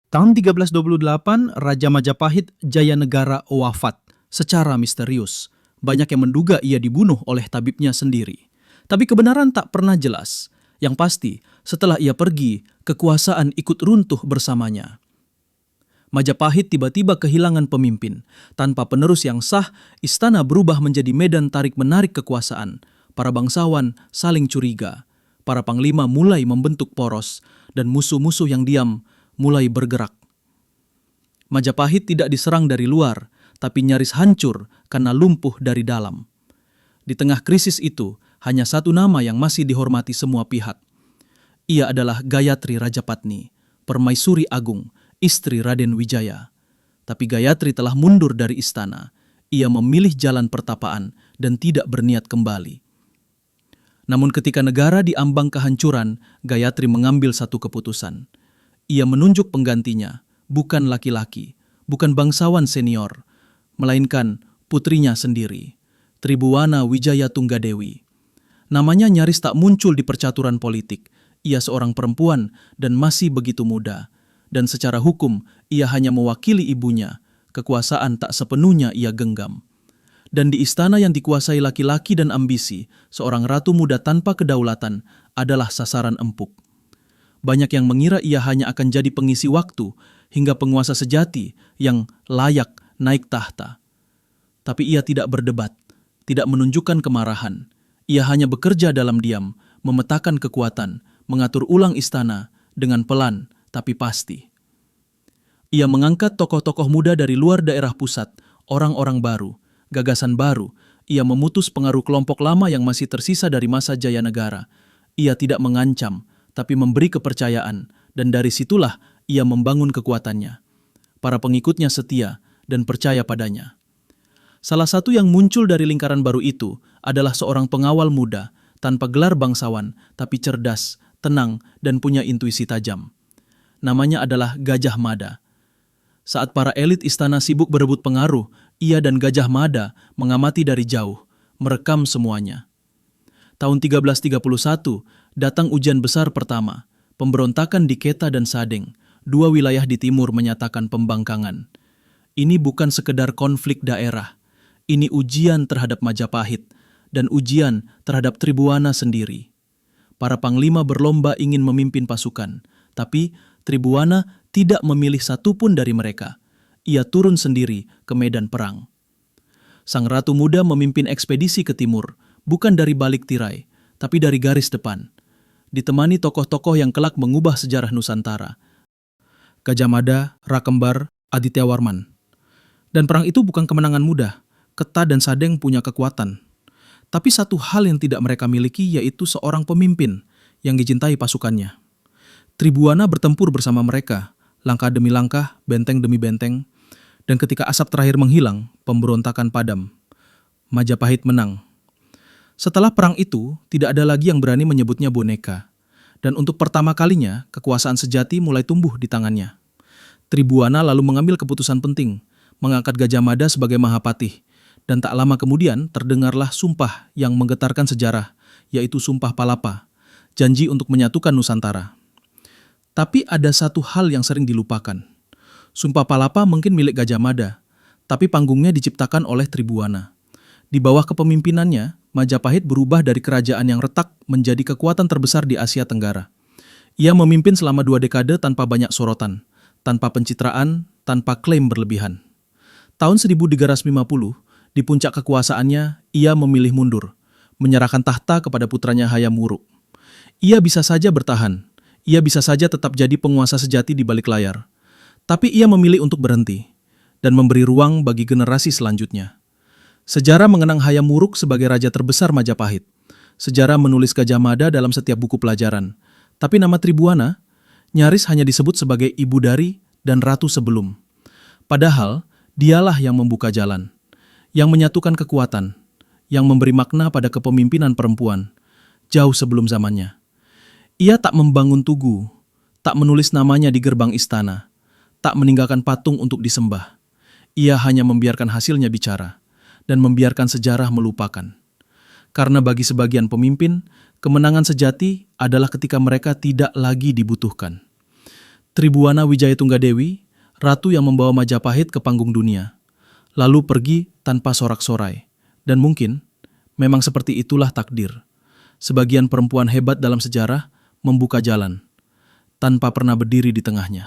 Tahun 1328, Raja Majapahit Jayanegara wafat secara misterius. Banyak yang menduga ia dibunuh oleh tabibnya sendiri. Tapi kebenaran tak pernah jelas. Yang pasti, setelah ia pergi, kekuasaan ikut runtuh bersamanya. Majapahit tiba-tiba kehilangan pemimpin. Tanpa penerus yang sah, istana berubah menjadi medan tarik-menarik kekuasaan. Para bangsawan saling curiga. Para panglima mulai membentuk poros, dan musuh-musuh yang diam mulai bergerak. Majapahit tidak diserang dari luar, tapi nyaris hancur karena lumpuh dari dalam. Di tengah krisis itu, hanya satu nama yang masih dihormati semua pihak. Ia adalah Gayatri Rajapatni, permaisuri agung, istri Raden Wijaya. Tapi Gayatri telah mundur dari istana. Ia memilih jalan pertapaan dan tidak berniat kembali. Namun ketika negara diambang kehancuran, Gayatri mengambil satu keputusan. Ia menunjuk penggantinya, bukan laki-laki, bukan bangsawan senior, melainkan putrinya sendiri, Tribuana Wijaya Tunggadewi. Namanya nyaris tak muncul di percaturan politik. Ia seorang perempuan dan masih begitu muda. Dan secara hukum, ia hanya mewakili ibunya. Kekuasaan tak sepenuhnya ia genggam. Dan di istana yang dikuasai laki-laki dan ambisi, seorang ratu muda tanpa kedaulatan adalah sasaran empuk. Banyak yang mengira ia hanya akan jadi pengisi waktu hingga penguasa sejati yang layak naik tahta. Tapi ia tidak berdebat, tidak menunjukkan kemarahan. Ia hanya bekerja dalam diam, memetakan kekuatan, mengatur ulang istana dengan pelan tapi pasti. Ia mengangkat tokoh-tokoh muda dari luar daerah pusat, orang-orang baru, gagasan baru. Ia memutus pengaruh kelompok lama yang masih tersisa dari masa Jayanegara. Ia tidak mengancam, tapi memberi kepercayaan, dan dari situlah ia membangun kekuatannya. Para pengikutnya setia dan percaya padanya. Salah satu yang muncul dari lingkaran baru itu adalah seorang pengawal muda, tanpa gelar bangsawan, tapi cerdas, tenang, dan punya intuisi tajam. Namanya adalah Gajah Mada. Saat para elit istana sibuk berebut pengaruh, ia dan Gajah Mada mengamati dari jauh, merekam semuanya. Tahun 1331, datang ujian besar pertama, pemberontakan di Keta dan Sadeng, dua wilayah di timur menyatakan pembangkangan. Ini bukan sekedar konflik daerah, ini ujian terhadap Majapahit dan ujian terhadap Tribuana sendiri. Para panglima berlomba ingin memimpin pasukan, tapi Tribuana tidak memilih satupun dari mereka. Ia turun sendiri ke medan perang. Sang ratu muda memimpin ekspedisi ke timur, bukan dari balik tirai, tapi dari garis depan. Ditemani tokoh-tokoh yang kelak mengubah sejarah Nusantara. Gajah Mada, Rakembar, Aditya Warman. Dan perang itu bukan kemenangan mudah. Keta dan Sadeng punya kekuatan. Tapi satu hal yang tidak mereka miliki yaitu seorang pemimpin yang dicintai pasukannya. Tribuana bertempur bersama mereka, langkah demi langkah, benteng demi benteng. Dan ketika asap terakhir menghilang, pemberontakan padam. Majapahit menang. Setelah perang itu, tidak ada lagi yang berani menyebutnya boneka. Dan untuk pertama kalinya, kekuasaan sejati mulai tumbuh di tangannya. Tribuana lalu mengambil keputusan penting, mengangkat Gajah Mada sebagai Mahapatih. Dan tak lama kemudian terdengarlah sumpah yang menggetarkan sejarah, yaitu Sumpah Palapa, janji untuk menyatukan Nusantara. Tapi ada satu hal yang sering dilupakan. Sumpah Palapa mungkin milik Gajah Mada, tapi panggungnya diciptakan oleh Tribuana. Di bawah kepemimpinannya, Majapahit berubah dari kerajaan yang retak menjadi kekuatan terbesar di Asia Tenggara. Ia memimpin selama 2 dekade tanpa banyak sorotan, tanpa pencitraan, tanpa klaim berlebihan. Tahun 1350, di puncak kekuasaannya, ia memilih mundur, menyerahkan tahta kepada putranya Hayam Wuruk. Ia bisa saja bertahan, ia bisa saja tetap jadi penguasa sejati di balik layar. Tapi ia memilih untuk berhenti, dan memberi ruang bagi generasi selanjutnya. Sejarah mengenang Hayam Wuruk sebagai raja terbesar Majapahit. Sejarah menulis Gajah Mada dalam setiap buku pelajaran. Tapi nama Tribuana nyaris hanya disebut sebagai ibu dari dan ratu sebelum. Padahal, dialah yang membuka jalan, yang menyatukan kekuatan, yang memberi makna pada kepemimpinan perempuan, jauh sebelum zamannya. Ia tak membangun tugu, tak menulis namanya di gerbang istana, tak meninggalkan patung untuk disembah. Ia hanya membiarkan hasilnya bicara, dan membiarkan sejarah melupakan. Karena bagi sebagian pemimpin, kemenangan sejati adalah ketika mereka tidak lagi dibutuhkan. Tribuana Wijaya Tunggadewi, ratu yang membawa Majapahit ke panggung dunia, lalu pergi tanpa sorak-sorai. Dan mungkin memang seperti itulah takdir. Sebagian perempuan hebat dalam sejarah membuka jalan tanpa pernah berdiri di tengahnya.